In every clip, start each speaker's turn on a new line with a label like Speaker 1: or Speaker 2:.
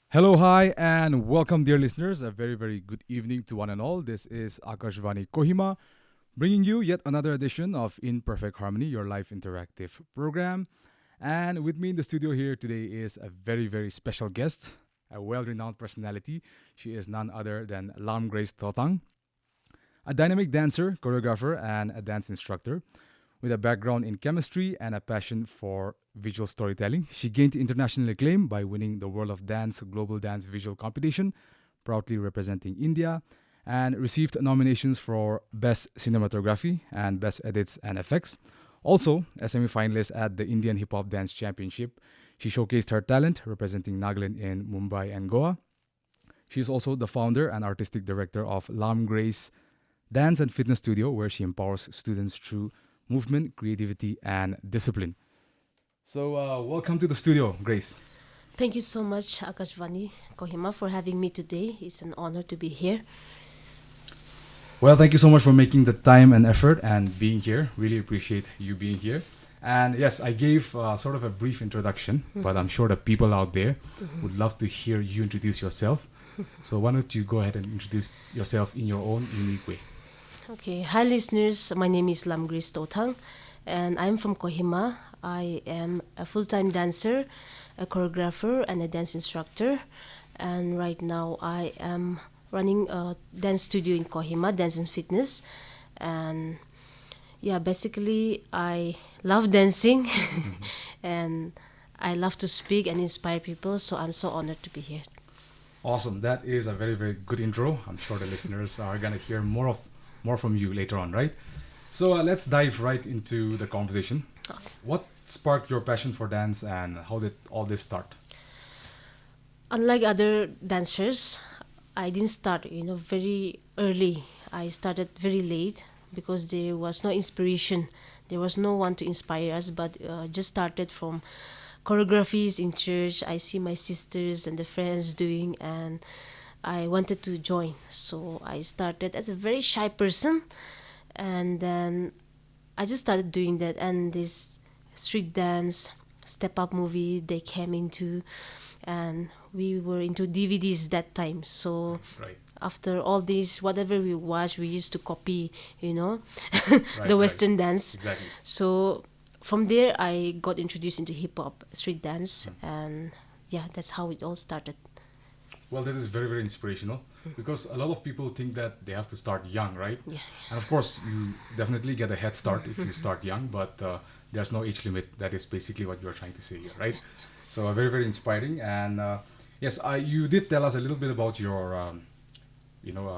Speaker 1: Hello, hi, and welcome, dear listeners. A very, very good evening to one and all. This is Akashvani Kohima, bringing you yet another edition of In Perfect Harmony, your live interactive program. And with me in the studio here today is a very, very special guest, a well renowned personality. She is none other than Lamgrace Totang, a dynamic dancer, choreographer, and a dance instructor. With a background in chemistry and a passion for visual storytelling, she gained international acclaim by winning the World of Dance Global Dance Visual Competition, proudly representing India, and received nominations for Best Cinematography and Best Edits and Effects. Also, a semi finalist at the Indian Hip Hop Dance Championship, she showcased her talent representing Nagaland in Mumbai and Goa. She is also the founder and artistic director of Lamgrace Dance and Fitness Studio, where she empowers students through movement, creativity, and discipline. So, welcome to the studio, Grace.
Speaker 2: Thank you so much, Akashvani Kohima, for having me today. It's an honor to be here.
Speaker 1: Well, thank you so much for making the time and effort and being here. Really appreciate you being here. And yes, I gave sort of a brief introduction, but I'm sure the people out there would love to hear you introduce yourself. So, why don't you go ahead and introduce yourself in your own unique way?
Speaker 2: Okay, hi listeners. My name is Lamgrace Totang, and I'm from Kohima. I am a full-time dancer, a choreographer, and a dance instructor. And right now, I am running a dance studio in Kohima, Dance and Fitness. And yeah, basically, I love dancing, and I love to speak and inspire people. So I'm so honored to be here.
Speaker 1: Awesome. That is a very, very good intro. I'm sure the listeners are going to hear more from you later on, right? So let's dive right into the conversation. What sparked your passion for dance and how did all this start?
Speaker 2: Unlike other dancers, I didn't start, very early. I started very late because there was no inspiration. There was no one to inspire us, but just started from choreographies in church. I see my sisters and the friends doing, and I wanted to join. So I started as a very shy person, and then I just started doing that. And this street dance, step up movie, they came into, and we were into DVDs that time. So
Speaker 1: Right,
Speaker 2: after all this, whatever we watch, we used to copy,
Speaker 1: right,
Speaker 2: the
Speaker 1: right.
Speaker 2: Western dance.
Speaker 1: Exactly.
Speaker 2: So from there, I got introduced into hip hop, street dance, and yeah, that's how it all started.
Speaker 1: Well, that is very, very inspirational because a lot of people think that they have to start young, right?
Speaker 2: Yeah.
Speaker 1: And of course, you definitely get a head start if you start young, but there's no age limit. That is basically what you're trying to say here, right? So, very, very inspiring. And yes, you did tell us a little bit about your,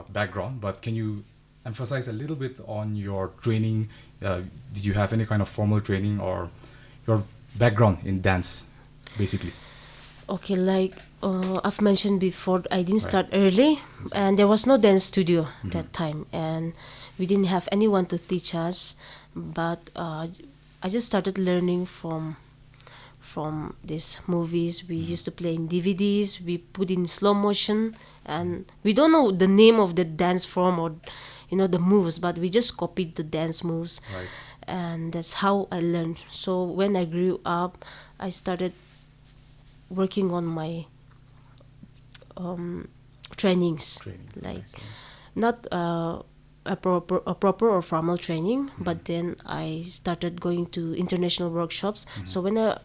Speaker 1: background, but can you emphasize a little bit on your training? Did you have any kind of formal training or your background in dance, basically?
Speaker 2: Okay, like I've mentioned before, I didn't
Speaker 1: Right.
Speaker 2: start early,
Speaker 1: Exactly.
Speaker 2: and there was no dance studio that time, and we didn't have anyone to teach us. But I just started learning from these movies. We used to play in DVDs. We put in slow motion, and we don't know the name of the dance form or the moves, but we just copied the dance moves,
Speaker 1: Right.
Speaker 2: and that's how I learned. So when I grew up, I started working on my trainings,
Speaker 1: Training.
Speaker 2: like
Speaker 1: Nice.
Speaker 2: not a proper or formal training, but then I started going to international workshops. So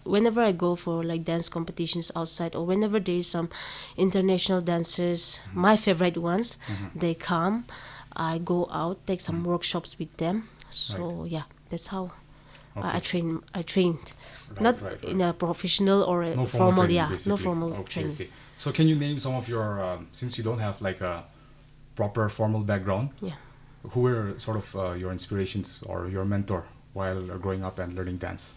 Speaker 2: whenever I go for like dance competitions outside, or whenever there is some international dancers, my favorite ones, they come, I go out, take some workshops with them. So yeah, that's how I
Speaker 1: Okay.
Speaker 2: train. I trained,
Speaker 1: Right,
Speaker 2: not
Speaker 1: right,
Speaker 2: in
Speaker 1: right.
Speaker 2: a professional or a
Speaker 1: No formal
Speaker 2: formal.
Speaker 1: training,
Speaker 2: Yeah, no
Speaker 1: basically.
Speaker 2: formal
Speaker 1: Okay,
Speaker 2: training.
Speaker 1: okay. So can you name some of your, since you don't have like a proper formal background,
Speaker 2: Yeah.
Speaker 1: who were sort of your inspirations or your mentor while growing up and learning dance?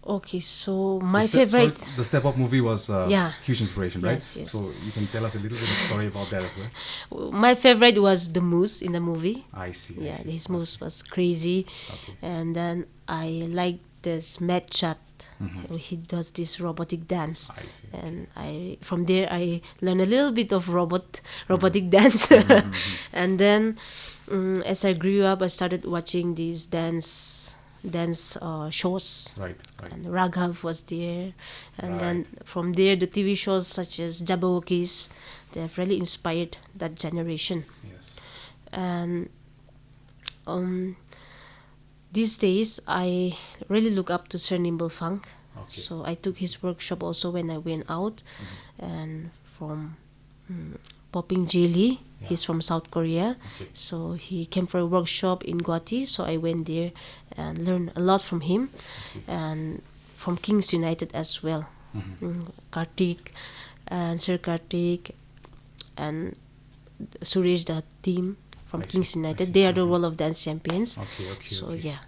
Speaker 2: Okay, so
Speaker 1: The
Speaker 2: my
Speaker 1: step, sorry,
Speaker 2: favorite.
Speaker 1: the Step Up movie was
Speaker 2: Yeah.
Speaker 1: huge inspiration, right?
Speaker 2: Yes, yes.
Speaker 1: So you can tell us a little bit of story about that as well.
Speaker 2: My favorite was the moose in the movie.
Speaker 1: I see, I
Speaker 2: Yeah,
Speaker 1: see.
Speaker 2: his moves was crazy,
Speaker 1: Okay.
Speaker 2: and then I like this Matt Chat.
Speaker 1: Mhm.
Speaker 2: He does this robotic dance,
Speaker 1: I see.
Speaker 2: and I from there I learned a little bit of robotic dance, and then as I grew up, I started watching these dance dance shows.
Speaker 1: Right. Right.
Speaker 2: And Raghav was there, and
Speaker 1: Right.
Speaker 2: then from there the TV shows such as Jabberwockies, they have really inspired that generation.
Speaker 1: Yes.
Speaker 2: And um, these days I really look up to Sir Nimble Funk.
Speaker 1: Okay.
Speaker 2: So I took his workshop also when I went out, and from Popping Jelly.
Speaker 1: Yeah.
Speaker 2: He's from South Korea.
Speaker 1: Okay.
Speaker 2: So he came for a workshop in Guwahati. So I went there and learned a lot from him,
Speaker 1: I see.
Speaker 2: and from Kings United as well. Kartik and Sir Kartik and Suresh, the team from
Speaker 1: I see,
Speaker 2: Kings
Speaker 1: I
Speaker 2: United.
Speaker 1: see.
Speaker 2: They are the World of Dance champions.
Speaker 1: Okay. Okay.
Speaker 2: So
Speaker 1: okay.
Speaker 2: yeah.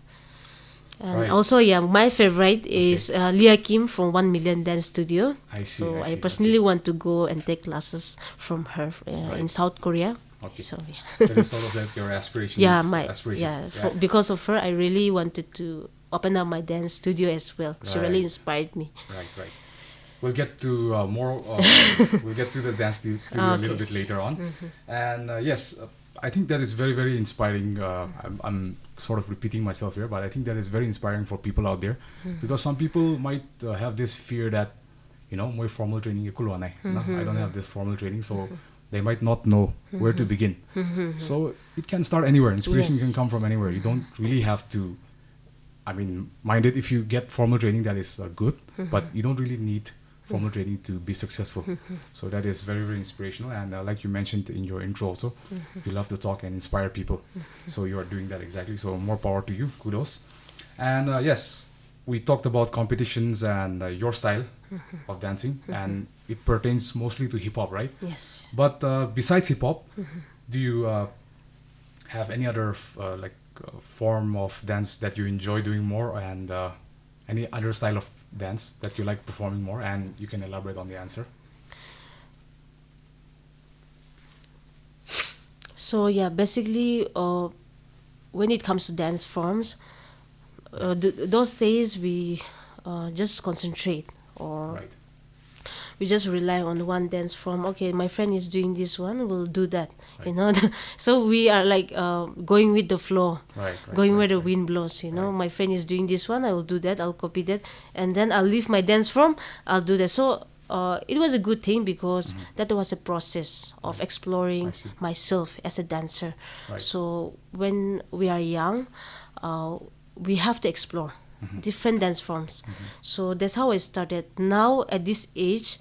Speaker 2: And
Speaker 1: Right.
Speaker 2: also, yeah, my favorite is Leah Kim from 1 Million Dance Studio.
Speaker 1: I see.
Speaker 2: So I
Speaker 1: see.
Speaker 2: personally want to go and take classes from her
Speaker 1: Right.
Speaker 2: in South Korea.
Speaker 1: Okay.
Speaker 2: So yeah.
Speaker 1: That is sort of like your aspirations.
Speaker 2: Yeah, my
Speaker 1: aspiration.
Speaker 2: yeah. Because of her, I really wanted to open up my dance studio as well. She really
Speaker 1: Right.
Speaker 2: inspired me.
Speaker 1: Right. Right. We'll get to more. We'll get to the dance studio a little bit later on. And yes, I think that is very, very inspiring. I'm sort of repeating myself here, but I think that is very inspiring for people out there, because some people might have this fear that, my formal training I don't have this formal training, so they might not know where to begin. So it can start anywhere. Inspiration
Speaker 2: Yes.
Speaker 1: can come from anywhere. You don't really have to. I mean, mind it if you get formal training, that is good, but you don't really need formal training to be successful. So that is very, very inspirational. And like you mentioned in your intro also, you love to talk and inspire people. So you are doing that exactly. So more power to you. Kudos. And yes, we talked about competitions and your style of dancing, and it pertains mostly to hip hop, right?
Speaker 2: Yes.
Speaker 1: But besides hip hop, do you have any other form of dance that you enjoy doing more, and any other style of dance that you like performing more? And you can elaborate on the answer.
Speaker 2: So yeah, basically, when it comes to dance forms, those days we just concentrate, or
Speaker 1: Right.
Speaker 2: we just rely on one dance form. Okay, my friend is doing this one, we'll do that.
Speaker 1: Right.
Speaker 2: So we are like going with the flow,
Speaker 1: Right.
Speaker 2: going
Speaker 1: right,
Speaker 2: where the
Speaker 1: right.
Speaker 2: wind blows.
Speaker 1: Right.
Speaker 2: My friend is doing this one, I will do that. I'll copy that, and then I'll leave my dance form. I'll do that. So it was a good thing because that was a process of
Speaker 1: I
Speaker 2: exploring
Speaker 1: see.
Speaker 2: myself as a dancer.
Speaker 1: Right.
Speaker 2: So when we are young, we have to explore different dance forms. So that's how I started. Now at this age,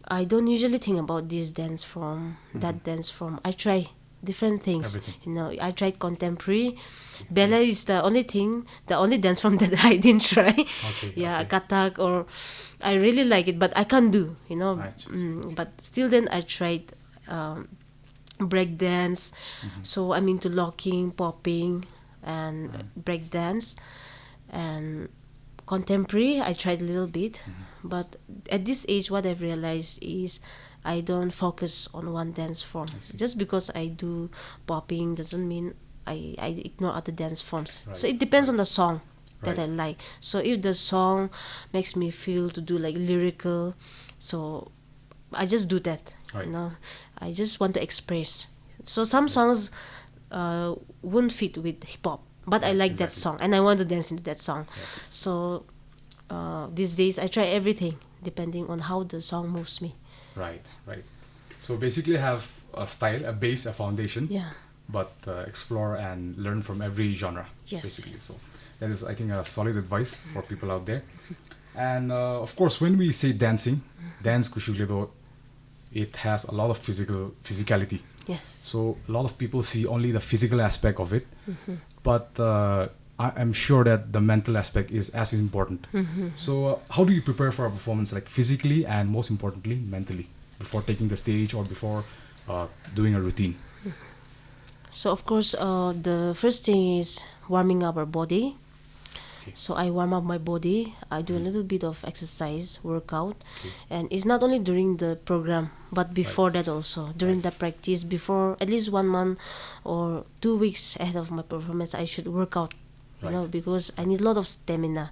Speaker 2: I don't usually think about this dance form, that dance form. I try different things.
Speaker 1: Everything.
Speaker 2: I tried contemporary. Ballet is the only dance form that I didn't try.
Speaker 1: Okay.
Speaker 2: Yeah,
Speaker 1: okay.
Speaker 2: Kathak, or I really like it, but I can't do.
Speaker 1: Right.
Speaker 2: But still, then I tried break dance. So I'm into locking, popping, and break dance, and contemporary. I tried a little bit, but at this age, what I've realized is I don't focus on one dance form.
Speaker 1: see.
Speaker 2: Just because I do popping doesn't mean I ignore other dance forms.
Speaker 1: Right,
Speaker 2: So it depends on the song that
Speaker 1: Right.
Speaker 2: I like. So if the song makes me feel to do like lyrical, so I just do that.
Speaker 1: Right.
Speaker 2: I just want to express. So some songs won't fit with hip hop, but I like that
Speaker 1: exactly.
Speaker 2: song and I want to dance into that song.
Speaker 1: Yes.
Speaker 2: So these days I try everything depending on how the song moves me.
Speaker 1: Right. Right. So basically, have a style, a base, a foundation,
Speaker 2: Yeah.
Speaker 1: but explore and learn from every genre.
Speaker 2: Yes.
Speaker 1: Basically, so that is, I think, a solid advice for people out there. And of course, when we say dancing, dance kushuledo, it has a lot of physicality.
Speaker 2: Yes.
Speaker 1: So a lot of people see only the physical aspect of it, but I'm sure that the mental aspect is as important. So how do you prepare for a performance, like physically and most importantly mentally, before taking the stage or before doing a routine?
Speaker 2: So of course, the first thing is warming up our body.
Speaker 1: Okay.
Speaker 2: So I warm up my body. I do a little bit of exercise, workout,
Speaker 1: Okay.
Speaker 2: and it's not only during the program, but before that also. During the practice, before at least 1 month or 2 weeks ahead of my performance, I should work out.
Speaker 1: Right.
Speaker 2: Because I need a lot of stamina.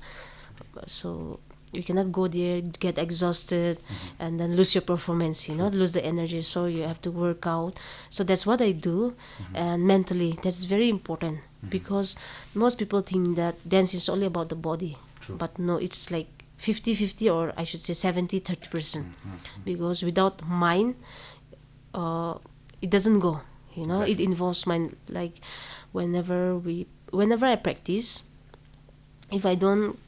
Speaker 2: So You cannot go there, get exhausted, and then lose your performance, lose the energy. So you have to work out. So that's what I do. And mentally, that's very important, because most people think that dance is only about the body.
Speaker 1: True.
Speaker 2: But no, it's like 50-50, or I should say 70-30%. Because without mind, it doesn't go.
Speaker 1: Exactly.
Speaker 2: It involves mind. Like whenever I practice, if I don't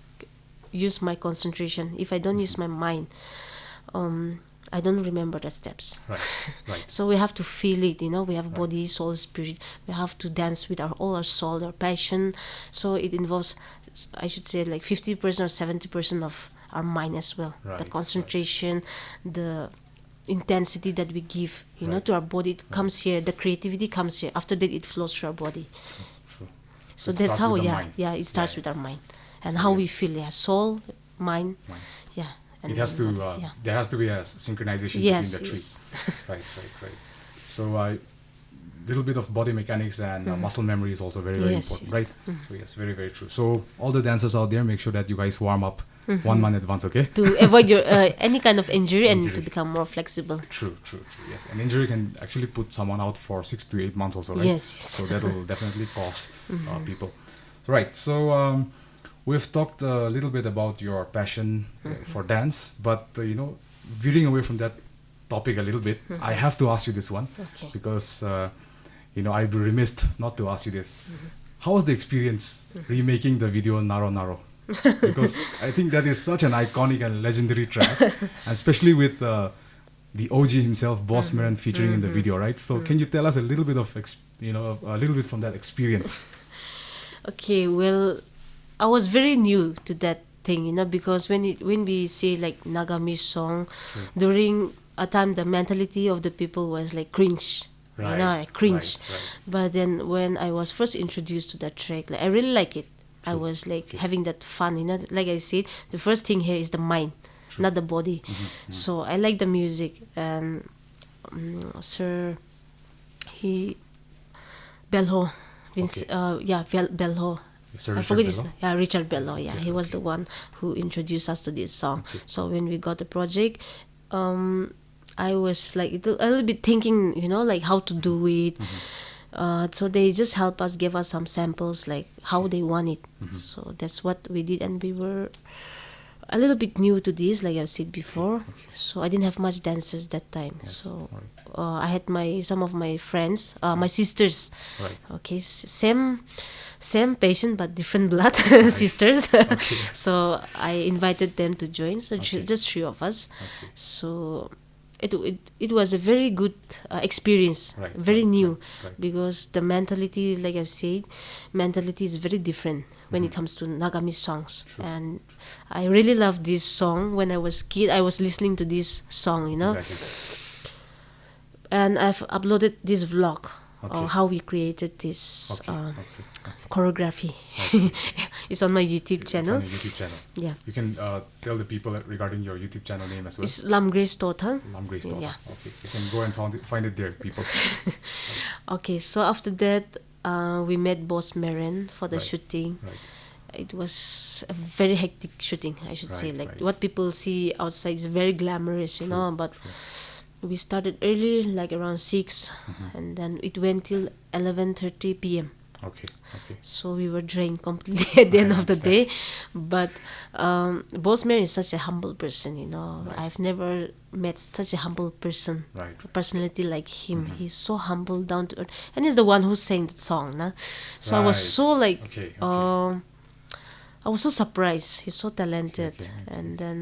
Speaker 2: use my concentration, if I don't use my mind, I don't remember the steps.
Speaker 1: Right.
Speaker 2: So we have to feel it. We have body, soul, spirit. We have to dance with all our soul, our passion. So it involves, I should say, like 50% or 70% of our mind as well. The concentration, the intensity that we give, to our body. It comes here. The creativity comes here. After that, it flows through our body.
Speaker 1: True.
Speaker 2: So
Speaker 1: It
Speaker 2: that's
Speaker 1: starts
Speaker 2: how,
Speaker 1: with the
Speaker 2: yeah,
Speaker 1: mind.
Speaker 2: yeah, it starts with our mind. And
Speaker 1: So
Speaker 2: how we
Speaker 1: yes.
Speaker 2: feel, soul, mind, yeah. And
Speaker 1: It has to.
Speaker 2: yeah.
Speaker 1: There has to be a synchronization
Speaker 2: Yes,
Speaker 1: between the three.
Speaker 2: yes.
Speaker 1: Right. So little bit of body mechanics and muscle memory is also very, very
Speaker 2: Yes,
Speaker 1: important,
Speaker 2: yes.
Speaker 1: right? So yes, very, very true. So all the dancers out there, make sure that you guys warm up 1 month in advance, okay?
Speaker 2: To avoid your any kind of injury and
Speaker 1: Injury.
Speaker 2: to become more flexible.
Speaker 1: True. Yes, an injury can actually put someone out for 6 to 8 months also, right?
Speaker 2: Yes.
Speaker 1: So that will definitely cost people. Right. So we've talked a little bit about your passion for dance, but veering away from that topic a little bit, I have to ask you this one
Speaker 2: Okay.
Speaker 1: because I'd be remiss not to ask you this. How was the experience remaking the video Naro Naro? Because I think that is such an iconic and legendary track, and especially with the OG himself, Boss Maran, featuring in the video, right? So can you tell us a little bit of a little bit from that experience?
Speaker 2: Okay, well, I was very new to that thing, because when we say like Nagami song, during a time the mentality of the people was like cringe, like cringe.
Speaker 1: Right.
Speaker 2: But then when I was first introduced to that track, like I really like it. I
Speaker 1: True.
Speaker 2: was like having that fun, like I said, the first thing here is the mind, not the body. So I like the music, and Sir Belho, Vince, Belho.
Speaker 1: Sir
Speaker 2: I
Speaker 1: Richard
Speaker 2: forget his
Speaker 1: Bello?
Speaker 2: name. Yeah, Richard Bello. Yeah,
Speaker 1: Okay,
Speaker 2: he was
Speaker 1: okay.
Speaker 2: the one who introduced us to this song.
Speaker 1: Okay.
Speaker 2: So when we got the project, I was like a little bit thinking, like how to do it. So they just help us, give us some samples, like how they want it. So that's what we did, and we were a little bit new to this, like I said before. So I didn't have much dancers that time.
Speaker 1: Yes,
Speaker 2: So
Speaker 1: alright.
Speaker 2: I had some of my friends, my sisters.
Speaker 1: Right.
Speaker 2: Okay, same patient but different blood sisters.
Speaker 1: Okay.
Speaker 2: So I invited them to join. So
Speaker 1: Okay.
Speaker 2: just 3 of us.
Speaker 1: Okay.
Speaker 2: So it was a very good experience,
Speaker 1: Right,
Speaker 2: very new,
Speaker 1: right.
Speaker 2: because the mentality, like I've said, mentality is very different when it comes to Nagami songs.
Speaker 1: True.
Speaker 2: And I really loved this song. When I was kid, I was listening to this song,
Speaker 1: Exactly.
Speaker 2: and I've uploaded this vlog
Speaker 1: Okay.
Speaker 2: how we created this
Speaker 1: Okay.
Speaker 2: choreography.
Speaker 1: Okay.
Speaker 2: It's on my YouTube
Speaker 1: It's
Speaker 2: channel.
Speaker 1: on your YouTube channel.
Speaker 2: Yeah,
Speaker 1: You can tell the people regarding your YouTube channel name as well.
Speaker 2: it's Lamgrace Total.
Speaker 1: Lamgrace Daughter.
Speaker 2: Yeah.
Speaker 1: Okay. You can go and find it there, people.
Speaker 2: Okay, so after that, we met Boss Maran for the
Speaker 1: Right.
Speaker 2: shooting.
Speaker 1: Right.
Speaker 2: It was a very hectic shooting, I should say.
Speaker 1: Right,
Speaker 2: Like
Speaker 1: right.
Speaker 2: what people see outside is very glamorous, but we started early, like around 6, and then it went till 11:30 p.m.
Speaker 1: Okay.
Speaker 2: So we were drained completely at the
Speaker 1: I
Speaker 2: end of the
Speaker 1: understand.
Speaker 2: day. But Boss Maran is such a humble person,
Speaker 1: Right.
Speaker 2: I've never met such a humble person,
Speaker 1: Right.
Speaker 2: personality like him. He's so humble, down to earth, and he's the one who sang that song. Nah? So I was
Speaker 1: Right.
Speaker 2: so like,
Speaker 1: Okay.
Speaker 2: I was so surprised. He's so talented,
Speaker 1: Okay.
Speaker 2: and then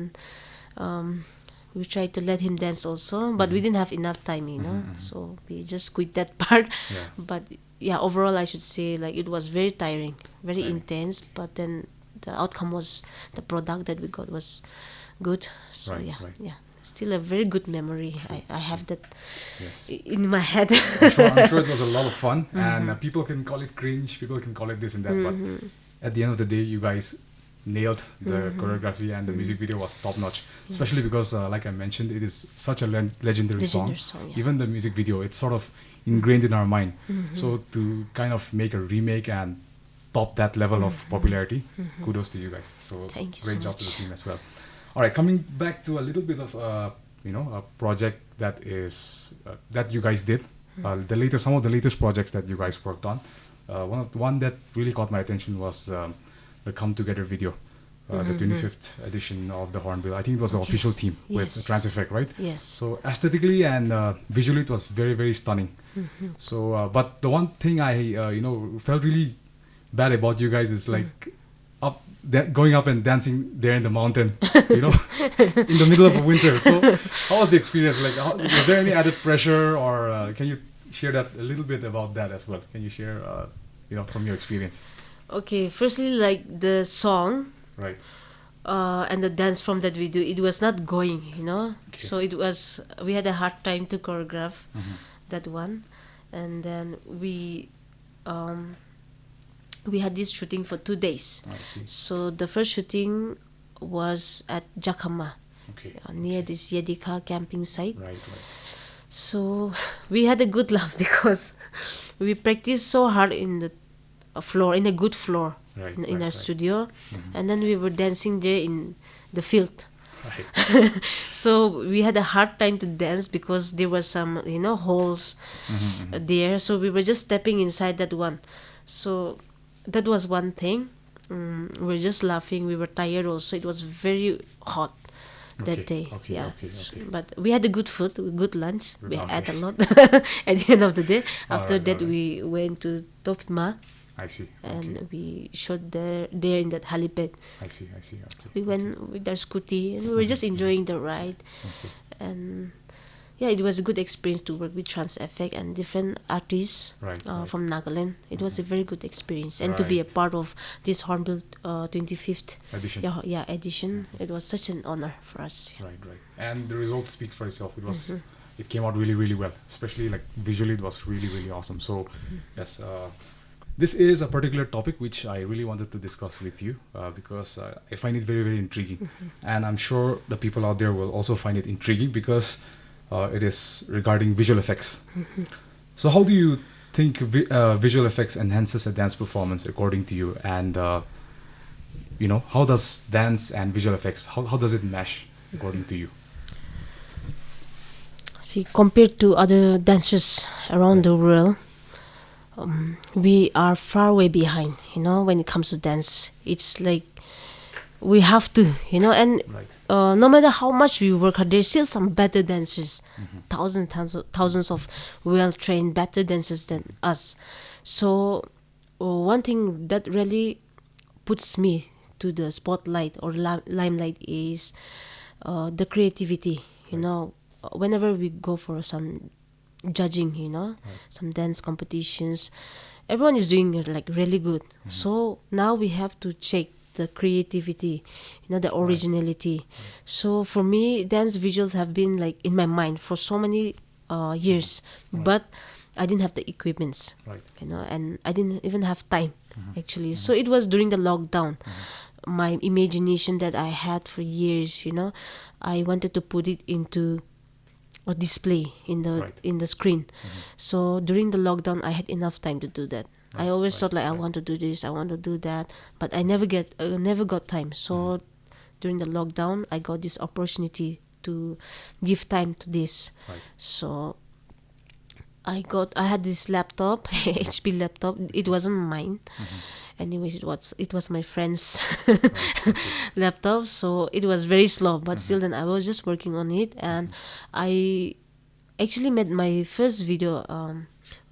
Speaker 2: we tried to let him dance also, but we didn't have enough time, so we just quit that part.
Speaker 1: Yeah.
Speaker 2: But yeah, overall I should say like it was very tiring, very
Speaker 1: Tiring.
Speaker 2: intense, but then the outcome was, the product that we got was good. So
Speaker 1: Right,
Speaker 2: yeah,
Speaker 1: right.
Speaker 2: yeah, still a very good memory. I have that
Speaker 1: Yes.
Speaker 2: in my head.
Speaker 1: I'm sure it was a lot of fun, and people can call it cringe, people can call it this and that, but at the end of the day, you guys nailed the choreography, and the music video was top notch. Especially because, like I mentioned, it is such a legendary song.
Speaker 2: Legendary song, yeah.
Speaker 1: Even the music video, it's sort of ingrained in our mind. So to kind of make a remake and top that level of popularity. Kudos to you guys. So
Speaker 2: Thank you
Speaker 1: great
Speaker 2: so
Speaker 1: job to the
Speaker 2: much.
Speaker 1: team as well. All right, coming back to a little bit of a project that is that you guys did. Some of the latest projects that you guys worked on. One that really caught my attention was the Come Together video, the 25th edition of the Hornbill. I think it was the official team with
Speaker 2: Yes.
Speaker 1: Trans Effect, right?
Speaker 2: Yes.
Speaker 1: So aesthetically and visually, it was very, very stunning. So, but the one thing I felt really bad about you guys is like going up and dancing there in the mountain, in the middle of winter. So, how was the experience? Like, was there any added pressure, or can you share that a little bit about that as well? Can you share, from your experience?
Speaker 2: Okay, firstly, like the song
Speaker 1: Right.
Speaker 2: and the dance from that video, it was not going,
Speaker 1: Okay.
Speaker 2: So we had a hard time to choreograph that one. And then we had this shooting for 2 days.
Speaker 1: I see.
Speaker 2: So the first shooting was at Jakama,
Speaker 1: Okay.
Speaker 2: near this Yedika camping site.
Speaker 1: Right.
Speaker 2: So we had a good laugh because we practiced so hard in the floor, in a good floor,
Speaker 1: Right.
Speaker 2: in our studio, and then we were dancing there in the field.
Speaker 1: Right.
Speaker 2: So we had a hard time to dance because there were some holes there. So we were just stepping inside that one. So that was one thing. We were just laughing. We were tired also. It was very hot that day.
Speaker 1: Okay.
Speaker 2: Yeah.
Speaker 1: Okay.
Speaker 2: But we had a good food, good lunch. We
Speaker 1: Oh,
Speaker 2: ate a
Speaker 1: nice.
Speaker 2: lot at the end of the day. After
Speaker 1: Alright,
Speaker 2: that,
Speaker 1: alright.
Speaker 2: we went to TaFMA
Speaker 1: I see.
Speaker 2: and we shot there in that helipad.
Speaker 1: I see. Okay.
Speaker 2: We went with our scooty and we were just enjoying the ride.
Speaker 1: Okay.
Speaker 2: And yeah, it was a good experience to work with Trans Effect and different artists
Speaker 1: Right.
Speaker 2: from Nagaland. It was a very good experience, and to be a
Speaker 1: Right.
Speaker 2: part of this Hornbill 25th
Speaker 1: Edition.
Speaker 2: edition, it was such an honor for us.
Speaker 1: Right. And the result speaks for itself. It came out really, really well. Especially like visually, it was really, really awesome. So, yes, this is a particular topic which I really wanted to discuss with you because I find it very, very intriguing, and I'm sure the people out there will also find it intriguing because it is regarding visual effects. So, how do you think visual effects enhances a dance performance according to you? And how does dance and visual effects how does it mesh according to you?
Speaker 2: See, compared to other dancers around the world, we are far way behind. When it comes to dance, it's like we have to, and
Speaker 1: Right.
Speaker 2: no matter how much we work hard, there's still some better dancers, thousands of well-trained better dancers than us. So one thing that really puts me to the spotlight or limelight is the creativity. Whenever we go for some judging, some dance competitions, everyone is doing like really good. So now we have to check the creativity, the originality. So for me, dance visuals have been like in my mind for so many years, but I didn't have the equipments,
Speaker 1: Right.
Speaker 2: and I didn't even have time actually. So it was during the lockdown. My imagination that I had for years, I wanted to put it into a display in the
Speaker 1: Right.
Speaker 2: in the screen. So during the lockdown, I had enough time to do that. I always thought like I want to do this, I want to do that, but I never got time. So during the lockdown, I got this opportunity to give time to this.
Speaker 1: Right.
Speaker 2: So I had this laptop, HP laptop. It wasn't mine. Anyways, it was my friend's laptop, so it was very slow. But still, then I was just working on it, and I actually made my first video.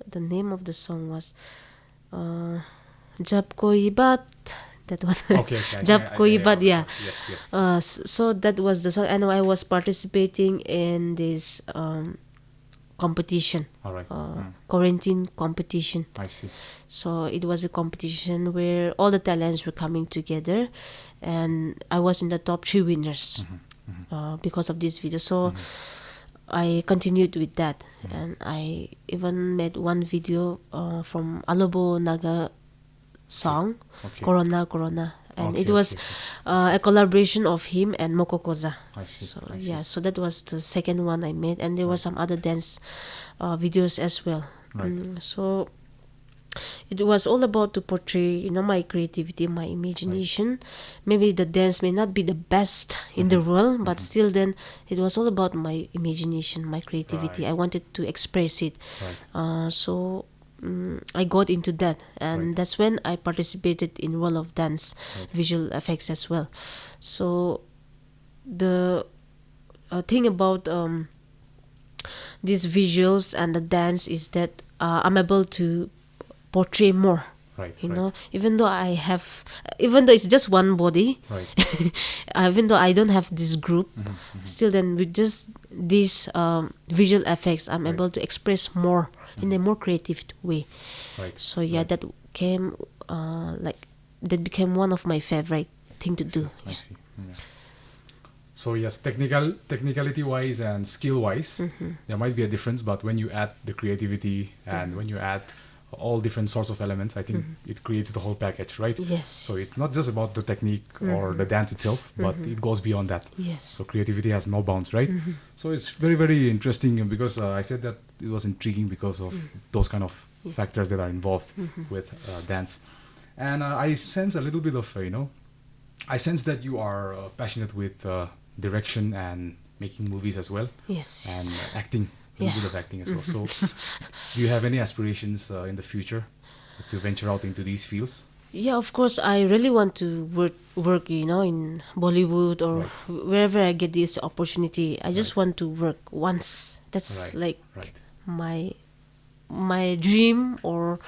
Speaker 2: The name of the song was "Jab Koi Baat." That one.
Speaker 1: Okay.
Speaker 2: Jab Koi Baat, yeah.
Speaker 1: Yes.
Speaker 2: So that was the song, and I was participating in this competition,
Speaker 1: All right.
Speaker 2: quarantine competition.
Speaker 1: I see.
Speaker 2: So it was a competition where all the talents were coming together, and I was in the top 3 winners because of this video. So I continued with that, and I even made one video from Alobo Naga song,
Speaker 1: Okay.
Speaker 2: Corona, and it
Speaker 1: Okay,
Speaker 2: was a collaboration of him and Mokokoza.
Speaker 1: I see.
Speaker 2: So
Speaker 1: I see.
Speaker 2: yeah, so that was the second one I made, and there were some other dance videos as well.
Speaker 1: Right.
Speaker 2: So It was all about to portray, my creativity, my imagination. Maybe the dance may not be the best in the world, but still then it was all about my imagination, my creativity.
Speaker 1: Right.
Speaker 2: I wanted to express it.
Speaker 1: Right.
Speaker 2: So I got into that, and
Speaker 1: Right.
Speaker 2: that's when I participated in World of Dance
Speaker 1: Right.
Speaker 2: visual effects as well. So the thing about these visuals and the dance is that I'm able to portray more.
Speaker 1: Right.
Speaker 2: Even though even though it's just one body,
Speaker 1: Right.
Speaker 2: even though I don't have this group, still then with just these visual effects, I'm
Speaker 1: Right.
Speaker 2: able to express more in a more creative way.
Speaker 1: Right.
Speaker 2: So yeah,
Speaker 1: Right.
Speaker 2: that came that became one of my favorite thing to do.
Speaker 1: I see. Yeah. So yes, technicality wise and skill wise, there might be a difference, but when you add the creativity and when you add all different sorts of elements, I think it creates the whole package, right?
Speaker 2: Yes.
Speaker 1: So it's not just about the technique or the dance itself, but it goes beyond that.
Speaker 2: Yes.
Speaker 1: So creativity has no bounds, right? So it's very, very interesting because I said that it was intriguing because of those kind of factors that are involved with dance. And I sense a little bit of, I sense that you are passionate with direction and making movies as well,
Speaker 2: Yes.
Speaker 1: and acting, a little bit of acting as well. So do you have any aspirations in the future to venture out into these fields?
Speaker 2: Yeah, of course. I really want to work, in Bollywood or wherever I get this opportunity. I just want to work once. That's like
Speaker 1: Right.
Speaker 2: my dream, or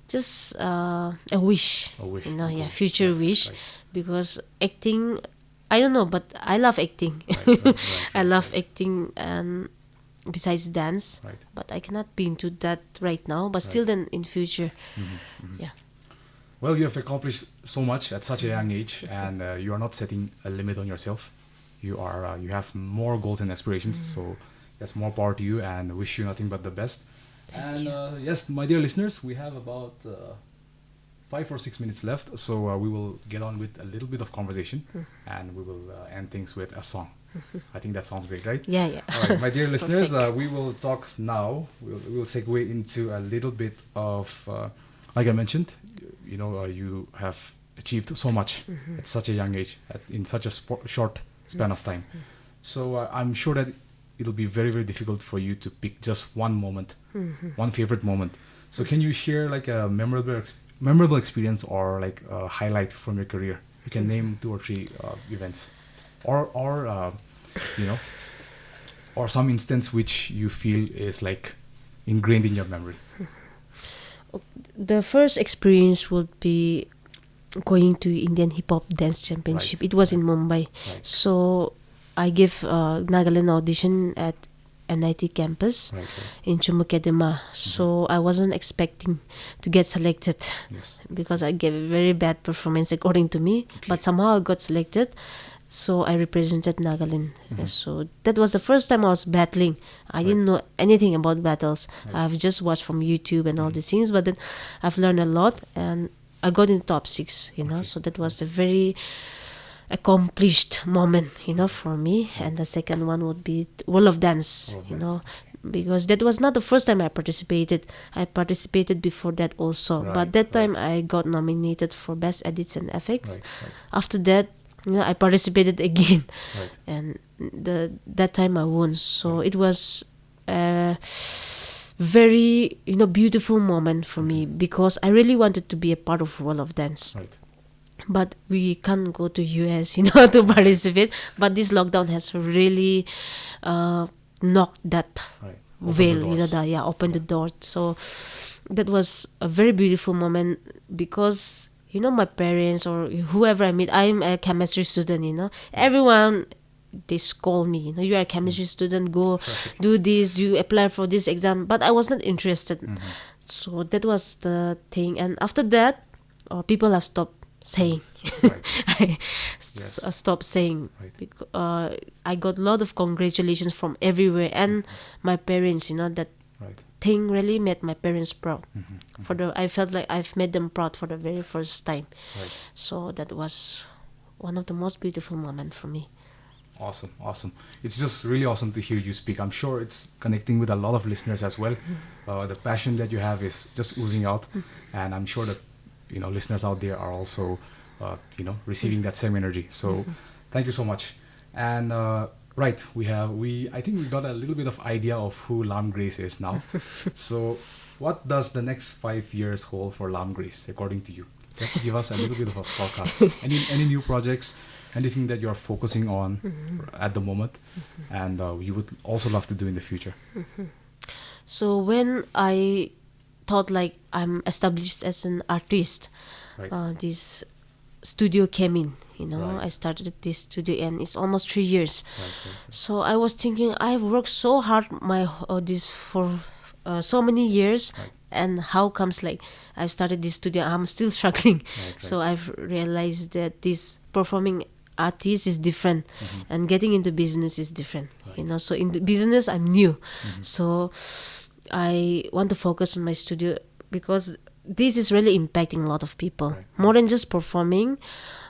Speaker 2: just a wish.
Speaker 1: A wish.
Speaker 2: Yeah, future wish.
Speaker 1: Right.
Speaker 2: Because acting, I don't know, but I love acting. I love acting, and besides dance,
Speaker 1: Right.
Speaker 2: but I cannot be into that right now. But still, then in future, yeah.
Speaker 1: Well, you have accomplished so much at such a young age, and you are not setting a limit on yourself. You have more goals and aspirations. So that's more power to you, and wish you nothing but the best.
Speaker 2: Thank you.
Speaker 1: Yes, my dear listeners, we have about 5 or 6 minutes left, so we will get on with a little bit of conversation, and we will end things with a song. I think that sounds great, right?
Speaker 2: Yeah.
Speaker 1: All right, my dear listeners,
Speaker 2: Perfect.
Speaker 1: we will talk now. We'll segue into a little bit of, like I mentioned, you have achieved so much at such a young age, in such a short span of time. So I'm sure that it'll be very, very difficult for you to pick just one moment, one favorite moment. So can you share like a memorable experience or like a highlight from your career? You can name 2 or 3 events, or or some instance which you feel is like ingrained in your memory.
Speaker 2: The first experience would be going to Indian Hip Hop Dance Championship. It was in Mumbai.
Speaker 1: Right.
Speaker 2: So I gave Nagaland audition at NIT campus
Speaker 1: Right.
Speaker 2: in Chumukadema. So I wasn't expecting to get selected
Speaker 1: Yes.
Speaker 2: because I gave a very bad performance according to me. But somehow I got selected. So I represented Nagaland. So that was the first time I was battling. I didn't know anything about battles. I've just watched from YouTube and all these things, but then I've learned a lot, and I got in top 6, So that was a very accomplished moment, for me. And the second one would be World of Dance, because that was not the first time I participated. I participated before that also, but that time I got nominated for Best Edits and Effects. After that, I participated again, and that time I won. So it was a very beautiful moment for me, because I really wanted to be a part of World of Dance.
Speaker 1: Right.
Speaker 2: But we can't go to US, to participate. But this lockdown has really knocked that veil, opened the door. So that was a very beautiful moment, because my parents or whoever I meet, I'm a chemistry student. Everyone, they scold me. You are a chemistry student. Go do this. You apply for this exam. But I was not interested. So that was the thing. And after that, people have stopped saying. I stopped saying. I got a lot of congratulations from everywhere, and my parents. That thing really made my parents proud. I felt like I've made them proud for the very first time. So that was one of the most beautiful moments for me.
Speaker 1: Awesome, awesome. It's just really awesome to hear you speak. I'm sure it's connecting with a lot of listeners as well. The passion that you have is just oozing out, and I'm sure that listeners out there are also receiving that same energy. So thank you so much. And right, we I think we got a little bit of idea of who Lamgrace is now. So what does the next 5 years hold for Lamgrace according to you? Give us a little bit of a forecast. Any new projects, anything that you're focusing on at the moment, and you would also love to do in the future?
Speaker 2: So when I thought like I'm established as an artist,
Speaker 1: Right.
Speaker 2: this studio came in.
Speaker 1: Right.
Speaker 2: I started this studio and it's almost 3 years.
Speaker 1: Right.
Speaker 2: So I was thinking I've worked so hard this for so many years,
Speaker 1: Right.
Speaker 2: and how comes like I've started this studio, I'm still struggling.
Speaker 1: Right.
Speaker 2: So I've realized that this performing artist is different, and getting into business is different.
Speaker 1: Right.
Speaker 2: So in the business I'm new, so I want to focus on my studio because this is really impacting a lot of people.
Speaker 1: Right.
Speaker 2: More than just performing,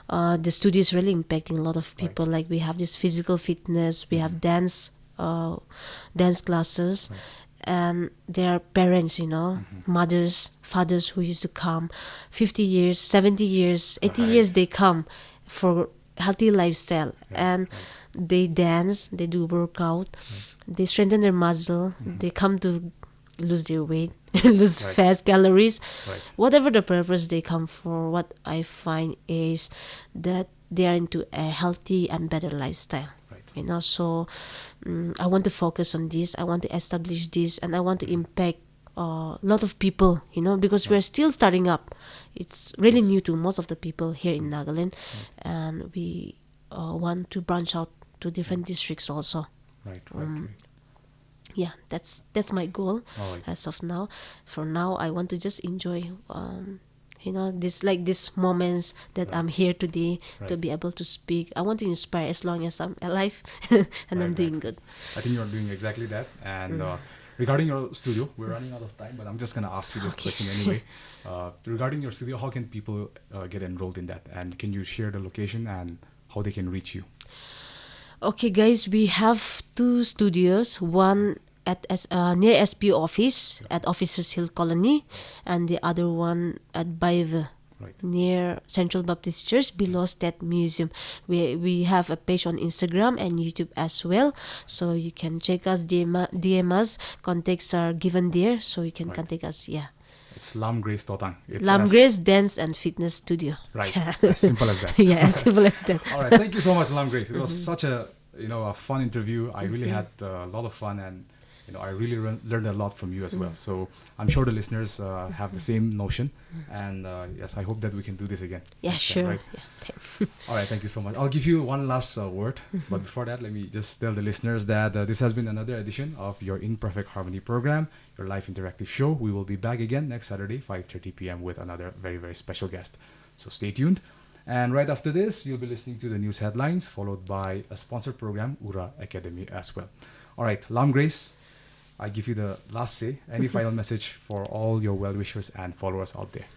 Speaker 2: the studio is really impacting a lot of people. Like we have this physical fitness, we have dance classes, and there are parents, mothers, fathers who used to come 50 years, 70 years, 80
Speaker 1: Right.
Speaker 2: years, they come for healthy lifestyle,
Speaker 1: Right.
Speaker 2: and they dance, they do workout, they strengthen their muscle, they come to lose their weight, lose
Speaker 1: Right.
Speaker 2: fat, calories,
Speaker 1: Right.
Speaker 2: whatever the purpose they come for. What I find is that they are into a healthy and better lifestyle.
Speaker 1: Right.
Speaker 2: So I want to focus on this. I want to establish this, and I want to impact a lot of people, because we're still starting up. It's really new to most of the people here in Nagaland, and we want to branch out to different districts also.
Speaker 1: Right. Right.
Speaker 2: Yeah, that's my goal
Speaker 1: All right.
Speaker 2: as of now. For now, I want to just enjoy these moments that I'm here today to
Speaker 1: Right.
Speaker 2: be able to speak. I want to inspire as long as I'm alive and I'm
Speaker 1: Right,
Speaker 2: doing
Speaker 1: right.
Speaker 2: good.
Speaker 1: I think you're doing exactly that. And regarding your studio, we're running out of time, but I'm just gonna ask you this question anyway. Regarding your studio, how can people get enrolled in that? And can you share the location and how they can reach you?
Speaker 2: Okay, guys, we have 2 studios. One at near SP office at Officers Hill Colony, and the other one at Baive,
Speaker 1: Right.
Speaker 2: near Central Baptist Church below State Museum. We have a page on Instagram and YouTube as well, so you can check us, DM us. Contacts are given there, so you can
Speaker 1: Right.
Speaker 2: contact us. Yeah,
Speaker 1: It's Lamgrace Totang. It's
Speaker 2: Lamgrace Dance and Fitness Studio.
Speaker 1: Right. As simple as that.
Speaker 2: Yeah, as simple as that.
Speaker 1: All right. Thank you so much, Lamgrace. It was such a fun interview. I really had a lot of fun, and I really learned a lot from you as well. So I'm sure the listeners have the same notion, and yes, I hope that we can do this again.
Speaker 2: Yeah,
Speaker 1: next time,
Speaker 2: sure.
Speaker 1: right?
Speaker 2: Yeah,
Speaker 1: All right, thank you so much. I'll give you one last word, but before that, let me just tell the listeners that this has been another edition of your In Perfect Harmony program, your live interactive show. We will be back again next Saturday, 5:30 p.m. with another very, very special guest. So stay tuned. And right after this, you'll be listening to the news headlines, followed by a sponsored program, Ura Academy as well. All right, Lamgrace, I give you the last say. Any final message for all your well-wishers and followers out there?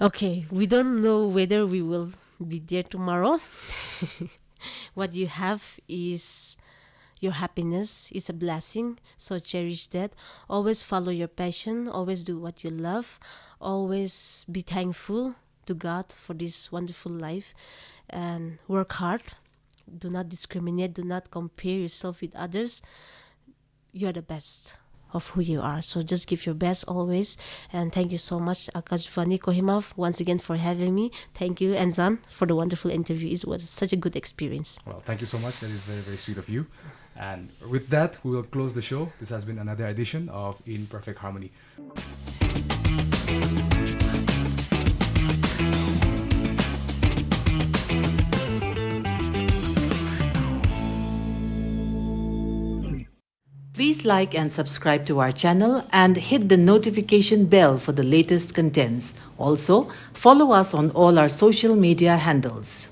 Speaker 2: Okay, we don't know whether we will be there tomorrow. What you have is your happiness, is a blessing, so cherish that. Always follow your passion, always do what you love, always be thankful to God for this wonderful life, and work hard. Do not discriminate, do not compare yourself with others. You're the best of who you are, so just give your best always. And thank you so much, Akashvani Kohima, once again for having me. Thank you, Enzan, for the wonderful interview. It was such a good experience.
Speaker 1: Well, thank you so much. That is very, very sweet of you. And with that, we will close the show. This has been another edition of In Perfect Harmony.
Speaker 3: Please like and subscribe to our channel and hit the notification bell for the latest contents. Also, follow us on all our social media handles.